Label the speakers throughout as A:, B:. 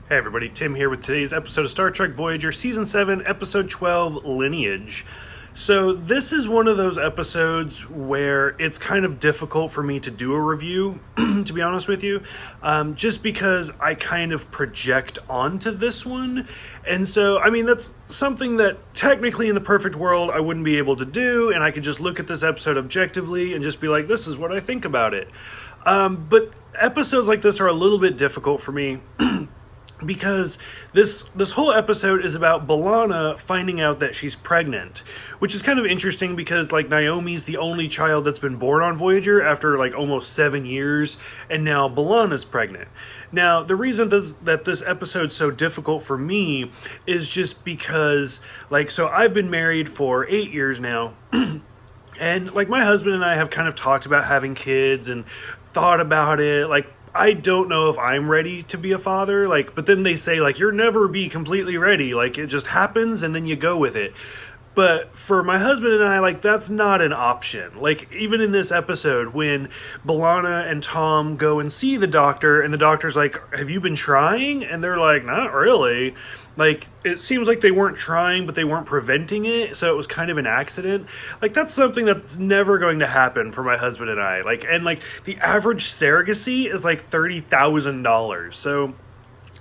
A: Hey everybody, Tim here with today's episode of Star Trek Voyager, Season 7, Episode 12, Lineage. So this is one of those episodes where it's kind of difficult for me to do a review, to be honest with you, just because I kind of project onto this one. And so, I mean, that's something that technically in the perfect world I wouldn't be able to do, and I could just look at this episode objectively and just be like, this is what I think about it. But episodes like this are a little bit difficult for me. Because this whole episode is about B'Elanna finding out that she's pregnant, which is kind of interesting because like Naomi's the only child that's been born on Voyager after like almost 7 years, and now B'Elanna's pregnant. Now, the reason that this episode's so difficult for me is just because, like, so I've been married for 8 years now, and like my husband and I have kind of talked about having kids and thought about it, like, I don't know if I'm ready to be a father, like, but then they say, like, you'll never be completely ready, like, it just happens and then you go with it. But for my husband and I, like, that's not an option. Like, even in this episode, when B'Elanna and Tom go and see the doctor, and the doctor's like, have you been trying? And they're like, not really. Like, it seems like they weren't trying, but they weren't preventing it, so it was kind of an accident. Like, that's something that's never going to happen for my husband and I. Like, and, like, the average surrogacy is, like, $30,000. So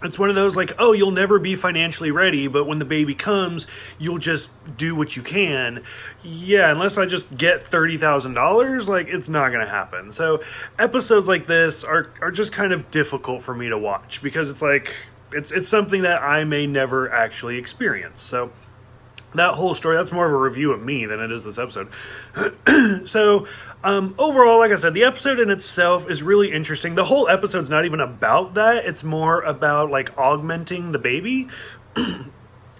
A: it's one of those, like, oh, you'll never be financially ready, but when the baby comes, you'll just do what you can. Yeah, unless I just get $30,000, like, it's not going to happen. So episodes like this are just kind of difficult for me to watch because it's like, it's something that I may never actually experience. So that whole story, that's more of a review of me than it is this episode. So, overall, like I said, the episode in itself is really interesting. The whole episode's not even about that. It's more about, like, augmenting the baby.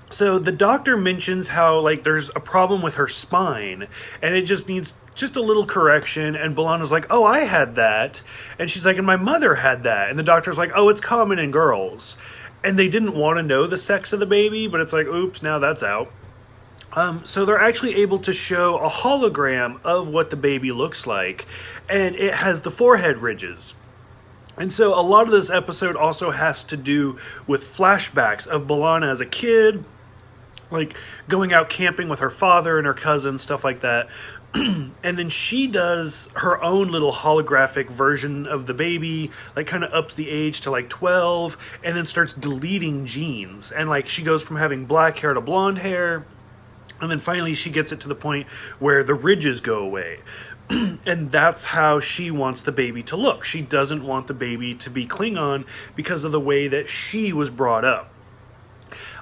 A: So the doctor mentions how, like, there's a problem with her spine, and it just needs just a little correction, and B'Elanna's like, oh, I had that. And she's like, and my mother had that. And the doctor's like, oh, it's common in girls. And they didn't want to know the sex of the baby, but it's like, oops, now that's out. So they're actually able to show a hologram of what the baby looks like, and it has the forehead ridges. And so a lot of this episode also has to do with flashbacks of B'Elanna as a kid, like going out camping with her father and her cousin, stuff like that. And then she does her own little holographic version of the baby, like kind of ups the age to like 12, and then starts deleting genes. And like she goes from having black hair to blonde hair. And then finally she gets it to the point where the ridges go away. And that's how she wants the baby to look. She doesn't want the baby to be Klingon because of the way that she was brought up.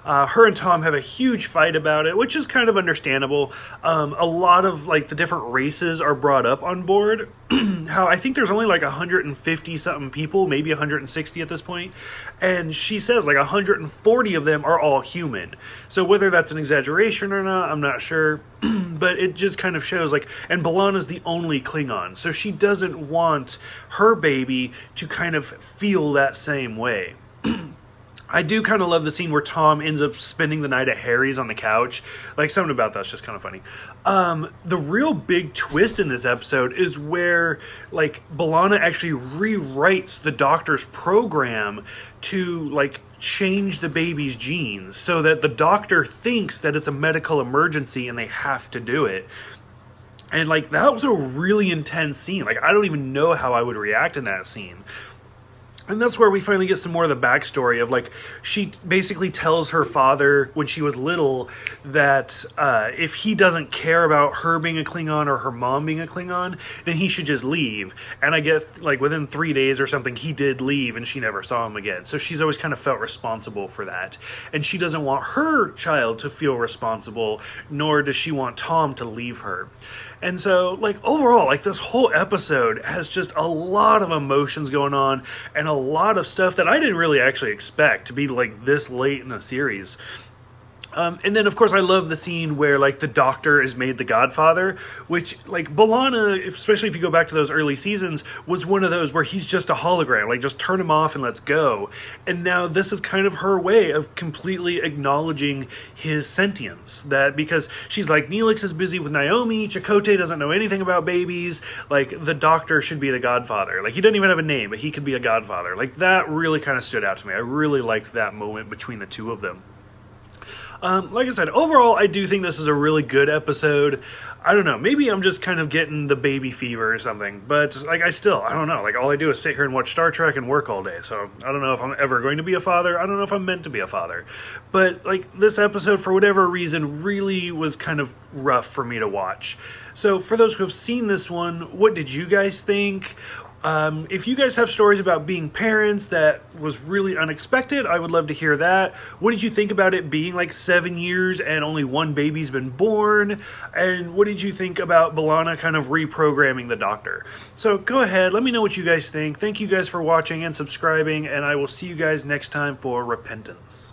A: Her and Tom have a huge fight about it, which is kind of understandable. A lot of, like, the different races are brought up on board. How I think there's only like 150 something people, maybe 160 at this point. And she says like 140 of them are all human. So whether that's an exaggeration or not, I'm not sure. But it just kind of shows, like, and B'Elanna's the only Klingon. So she doesn't want her baby to kind of feel that same way. I do kind of love the scene where Tom ends up spending the night at Harry's on the couch. Like, something about that's just kind of funny. The real big twist in this episode is where, like, B'Elanna actually rewrites the doctor's program to, like, change the baby's genes so that the doctor thinks that it's a medical emergency and they have to do it. And, like, that was a really intense scene. Like, I don't even know how I would react in that scene. And that's where we finally get some more of the backstory of, like, she basically tells her father when she was little that if he doesn't care about her being a Klingon or her mom being a Klingon, then he should just leave. And I guess, like, within 3 days or something, he did leave and she never saw him again. So she's always kind of felt responsible for that. And she doesn't want her child to feel responsible, nor does she want Tom to leave her. And so, like, overall, like, this whole episode has just a lot of emotions going on and a lot of stuff that I didn't really actually expect to be, like, this late in the series. And then, of course, I love the scene where, like, the doctor is made the godfather, which, like, B'Elanna, especially if you go back to those early seasons, was one of those where he's just a hologram. Like, just turn him off and let's go. And now this is kind of her way of completely acknowledging his sentience. That because she's like, Neelix is busy with Naomi, Chakotay doesn't know anything about babies, like, the doctor should be the godfather. Like, he doesn't even have a name, but he could be a godfather. Like, that really kind of stood out to me. I really liked that moment between the two of them. Like I said, overall, I do think this is a really good episode. I don't know, maybe I'm just kind of getting the baby fever or something, but, like, I don't know, like, all I do is sit here and watch Star Trek and work all day, so I don't know if I'm ever going to be a father. I don't know if I'm meant to be a father. But, like, this episode, for whatever reason, really was kind of rough for me to watch. So, for those who have seen this one, what did you guys think? If you guys have stories about being parents that was really unexpected, I would love to hear that. What did you think about it being like 7 years and only one baby's been born? And what did you think about B'Elanna kind of reprogramming the doctor? So go ahead, let me know what you guys think. Thank you guys for watching and subscribing, and I will see you guys next time for Repentance.